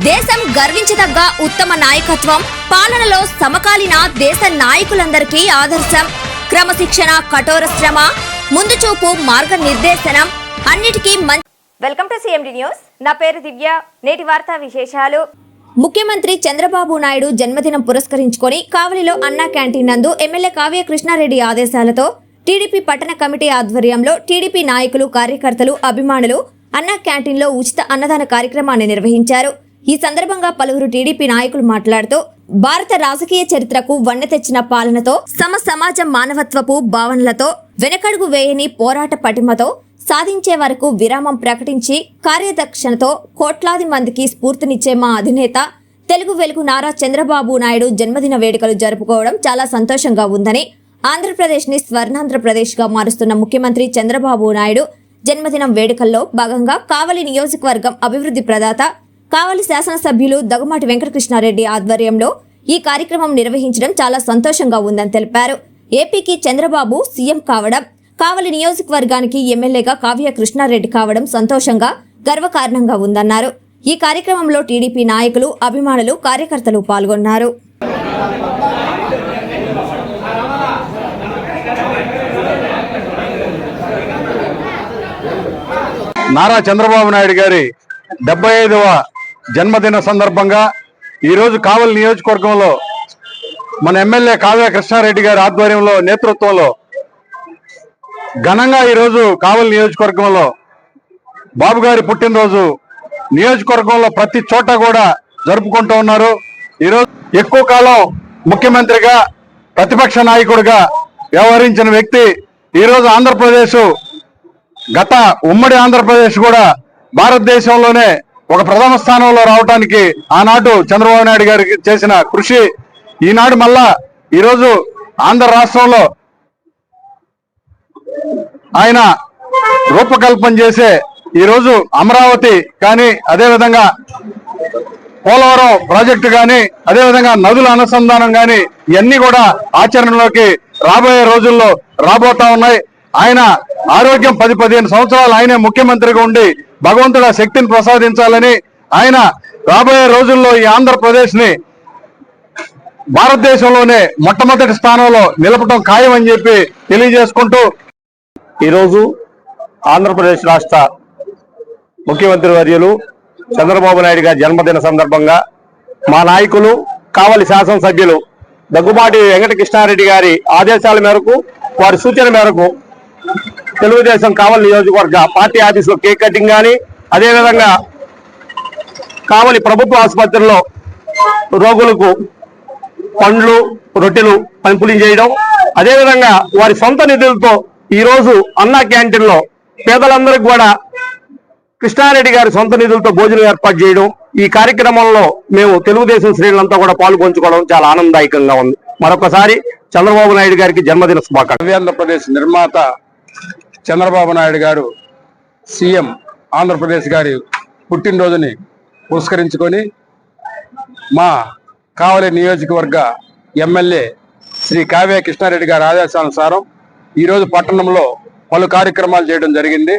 దేశం గర్వించదగ్గ ఉత్తమ నాయకత్వం, పాలనలో సమకాలీన దేశ నాయకులందరికీ ఆదర్శం. క్రమశిక్షణ, కఠోర శ్రమ, ముందు చూపు, మార్గనిర్దేశనం అన్నిటికీ వెల్కమ్ టు సిఎండి న్యూస్. నా పేరు దివ్య. నేటి వార్తా విశేషాలు. ముఖ్యమంత్రి చంద్రబాబు నాయుడు జన్మదినం పురస్కరించుకొని కావలిలో అన్నా క్యాంటీన్ నందు ఎమ్మెల్యే కావ్య కృష్ణారెడ్డి ఆదేశాలతో టీడీపీ పట్టణ కమిటీ ఆధ్వర్యంలో టీడీపీ నాయకులు, కార్యకర్తలు, అభిమానులు అన్నా క్యాంటీన్ లో ఉచిత అన్నదాన కార్యక్రమాన్ని నిర్వహించారు. ఈ సందర్భంగా పలువురు టీడీపీ నాయకులు మాట్లాడుతూ భారత రాజకీయ చరిత్రకు వన్నె తెచ్చిన పాలనతో, సమాజం మానవత్వపు భావనలతో, వెనకడుగు వేయని పోరాట పటిమతో సాధించే వరకు విరామం ప్రకటించి కార్యదక్షతతో కోట్లాది మందికి స్ఫూర్తినిచ్చే మా అధినేత తెలుగు వెలుగు నారా చంద్రబాబు నాయుడు జన్మదిన వేడుకలు జరుపుకోవడం చాలా సంతోషంగా ఉందని, ఆంధ్రప్రదేశ్ ని స్వర్ణాంధ్రప్రదేశ్ గా మారుస్తున్న ముఖ్యమంత్రి చంద్రబాబు నాయుడు జన్మదినం వేడుకల్లో భాగంగా కావలి నియోజకవర్గం అభివృద్ధి ప్రదాత, కావలి శాసనసభ్యులు దగ్గుమాటి వెంకటకృష్ణారెడ్డి ఆధ్వర్యంలో ఈ కార్యక్రమం నిర్వహించడం చాలా సంతోషంగా ఉందని తెలిపారు. ఏపీకి చంద్రబాబు సీఎం కావడం, కావలి నియోజకవర్గానికి ఎమ్మెల్యేగా కావ్య కృష్ణారెడ్డి కావడం సంతోషంగా, గర్వకారణంగా ఉందన్నారు. ఈ కార్యక్రమంలో టీడీపీ నాయకులు, అభిమానులు, కార్యకర్తలు పాల్గొన్నారు. నారా చంద్రబాబు నాయుడు గారి 75వ జన్మదిన సందర్భంగా ఈరోజు కావలి నియోజకవర్గంలో మన ఎమ్మెల్యే కావ్య కృష్ణారెడ్డి గారి ఆధ్వర్యంలో, నేతృత్వంలో ఘనంగా ఈరోజు కావలి నియోజకవర్గంలో బాబు గారి పుట్టినరోజు నియోజకవర్గంలో ప్రతి చోట కూడా జరుపుకుంటూ ఉన్నారు. ఈరోజు ఎక్కువ కాలం ముఖ్యమంత్రిగా, ప్రతిపక్ష నాయకుడిగా వ్యవహరించిన వ్యక్తి ఈరోజు ఆంధ్రప్రదేశ్, గత ఉమ్మడి ఆంధ్రప్రదేశ్ కూడా భారతదేశంలోనే ఒక ప్రథమ స్థానంలో రావడానికి ఆనాడు చంద్రబాబు నాయుడు గారికి చేసిన కృషి ఈనాడు మళ్ళా ఈరోజు ఆంధ్ర రాష్ట్రంలో ఆయన రూపకల్పన చేసే ఈరోజు అమరావతి కానీ, అదేవిధంగా పోలవరం ప్రాజెక్టు కానీ, అదేవిధంగా నదుల అనుసంధానం కానీ ఇవన్నీ కూడా ఆచరణలోకి రాబోయే రోజుల్లో రాబోతా ఉన్నాయి. ఆయన ఆరోగ్యం 10-15 సంవత్సరాలు ఆయనే ముఖ్యమంత్రిగా ఉండి భగవంతుడు శక్తిని ప్రసాదించాలని, ఆయన రాబోయే రోజుల్లో ఈ ఆంధ్రప్రదేశ్ ని భారతదేశంలోనే మొట్టమొదటి స్థానంలో నిలపడం ఖాయమని చెప్పి తెలియజేసుకుంటూ, ఈరోజు ఆంధ్రప్రదేశ్ రాష్ట్ర ముఖ్యమంత్రి వర్యులు చంద్రబాబు నాయుడు గారి జన్మదిన సందర్భంగా మా నాయకులు, కావలి శాసనసభ్యులు దగ్గుమాటి వెంకటకృష్ణారెడ్డి గారి ఆదేశాల మేరకు, వారి సూచన మేరకు తెలుగుదేశం కావలి నియోజకవర్గ పార్టీ ఆఫీసులో కేక్ కటింగ్ కానీ, అదేవిధంగా కావలి ప్రభుత్వ ఆసుపత్రుల్లో రోగులకు పండ్లు, రొట్టెలు పంపిణీ చేయడం, అదేవిధంగా వారి సొంత నిధులతో ఈరోజు అన్నా క్యాంటీన్ లో పేదలందరికీ కూడా కృష్ణారెడ్డి గారి సొంత నిధులతో భోజనం ఏర్పాటు చేయడం, ఈ కార్యక్రమంలో మేము తెలుగుదేశం శ్రేణులంతా కూడా పాల్గొంచుకోవడం చాలా ఆనందదాయకంగా ఉంది. మరొకసారి చంద్రబాబు నాయుడు గారికి జన్మదిన శుభాకాంక్షలు. ఆంధ్రప్రదేశ్ నిర్మాత చంద్రబాబు నాయుడు గారు సీఎం ఆంధ్రప్రదేశ్ గారి పుట్టినరోజుని పురస్కరించుకొని మా కావలి నియోజకవర్గ ఎమ్మెల్యే శ్రీ కావ్య కృష్ణారెడ్డి గారి ఆదేశానుసారం ఈరోజు పట్టణంలో పలు కార్యక్రమాలు చేయడం జరిగింది.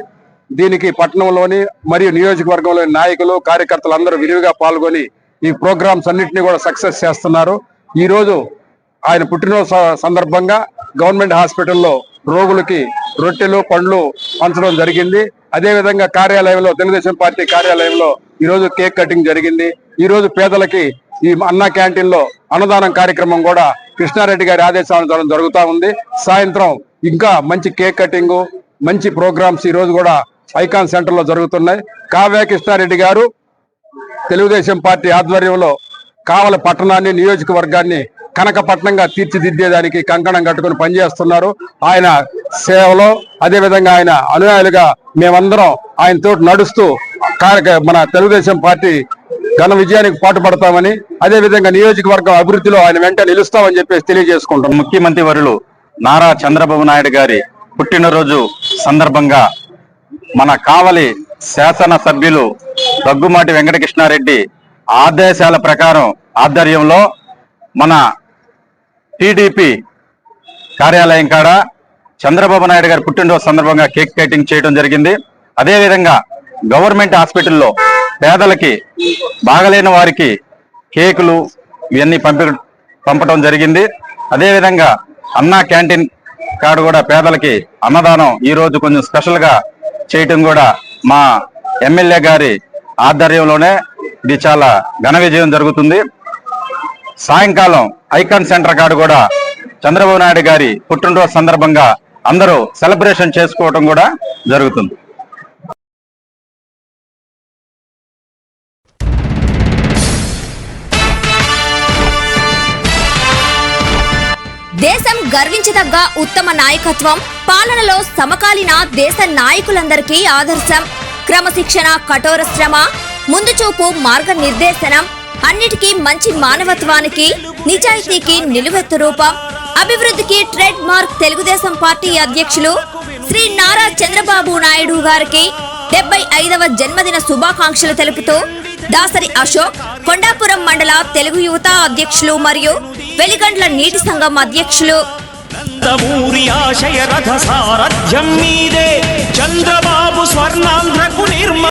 దీనికి పట్టణంలోని మరియు నియోజకవర్గంలోని నాయకులు, కార్యకర్తలు అందరూ విరివిగా పాల్గొని ఈ ప్రోగ్రామ్స్ అన్నింటినీ కూడా సక్సెస్ చేస్తున్నారు. ఈరోజు ఆయన పుట్టినరోజు సందర్భంగా గవర్నమెంట్ హాస్పిటల్లో రోగులకి రొట్టెలు, పండ్లు పంచడం జరిగింది. అదేవిధంగా కార్యాలయంలో, తెలుగుదేశం పార్టీ కార్యాలయంలో ఈరోజు కేక్ కటింగ్ జరిగింది. ఈరోజు పేదలకి ఈ అన్నా క్యాంటీన్ లో అన్నదానం కార్యక్రమం కూడా కృష్ణారెడ్డి గారి ఆదేశానుసారం జరుగుతూ ఉంది. సాయంత్రం ఇంకా మంచి కేక్ కటింగ్, మంచి ప్రోగ్రామ్స్ ఈ రోజు కూడా ఐకాన్ సెంటర్ లో జరుగుతున్నాయి. కావ్య కృష్ణారెడ్డి గారు తెలుగుదేశం పార్టీ ఆధ్వర్యంలో కావలి పట్టణాన్ని, నియోజకవర్గాన్ని కనకపట్నంగా తీర్చిదిద్దేదానికి కంకణం కట్టుకుని పనిచేస్తున్నారు. ఆయన సేవలో, అదేవిధంగా ఆయన అనుయాయులుగా మేమందరం ఆయనతో నడుస్తూ మన తెలుగుదేశం పార్టీ ఘన విజయానికి పాటుపడతామని, అదేవిధంగా నియోజకవర్గం అభివృద్ధిలో ఆయన వెంట నిలుస్తామని చెప్పేసి తెలియజేసుకుంటాం. ముఖ్యమంత్రి వర్యులు నారా చంద్రబాబు నాయుడు గారి పుట్టినరోజు సందర్భంగా మన కావలి శాసన సభ్యులు దగ్గుమాటి వెంకటకృష్ణారెడ్డి ఆదేశాల ప్రకారం ఆధ్వర్యంలో మన టీడీపీ కార్యాలయం కాడ చంద్రబాబు నాయుడు గారి పుట్టినరోజు సందర్భంగా కేక్ కటింగ్ చేయడం జరిగింది. అదేవిధంగా గవర్నమెంట్ హాస్పిటల్లో పేదలకి బాగలేని వారికి కేకులు ఇవన్నీ పంపడం జరిగింది. అదేవిధంగా అన్నా క్యాంటీన్ కాడ కూడా పేదలకి అన్నదానం ఈ రోజు కొంచెం స్పెషల్ గా చేయటం కూడా మా ఎమ్మెల్యే గారి ఆధ్వర్యంలోనే ఇది చాలా ఘన విజయం జరుగుతుంది. సాయంకాలం ఐకాన్ సెంటర్ కాడ కూడా చంద్రబాబు నాయుడు గారి పుట్టినరోజు సందర్భంగా అందరూ సెలబ్రేషన్ చేసుకోవడం కూడా జరుగుతుంది. దేశం గర్వించదగ్గ ఉత్తమ నాయకత్వం, పాలనలో సమకాలీన దేశ నాయకులందరికీ ఆదర్శం. క్రమశిక్షణ, కఠోర శ్రమ, ముందు చూపు, మార్గనిర్దేశనం, అన్నిటికీ మంచి మానవత్వానికి, నిజాయితీకి నిలువెత్తు రూపం. అభివృద్ధికి ట్రేడ్ మార్క్ తెలుగుదేశం పార్టీ అధ్యక్షులు శ్రీ నారా చంద్రబాబు నాయుడు గారికి 75వ జన్మదిన శుభాకాంక్షలు తెలుపుతూ దాసరి అశోక్, కొండాపురం మండల తెలుగు యువత అధ్యక్షులు మరియు వెలిగండ్ల నీటి సంఘం అధ్యక్షులు. ఆశయ రథ సారథ్యం మీదే చంద్రబాబు స్వర్ణాంధ్రకు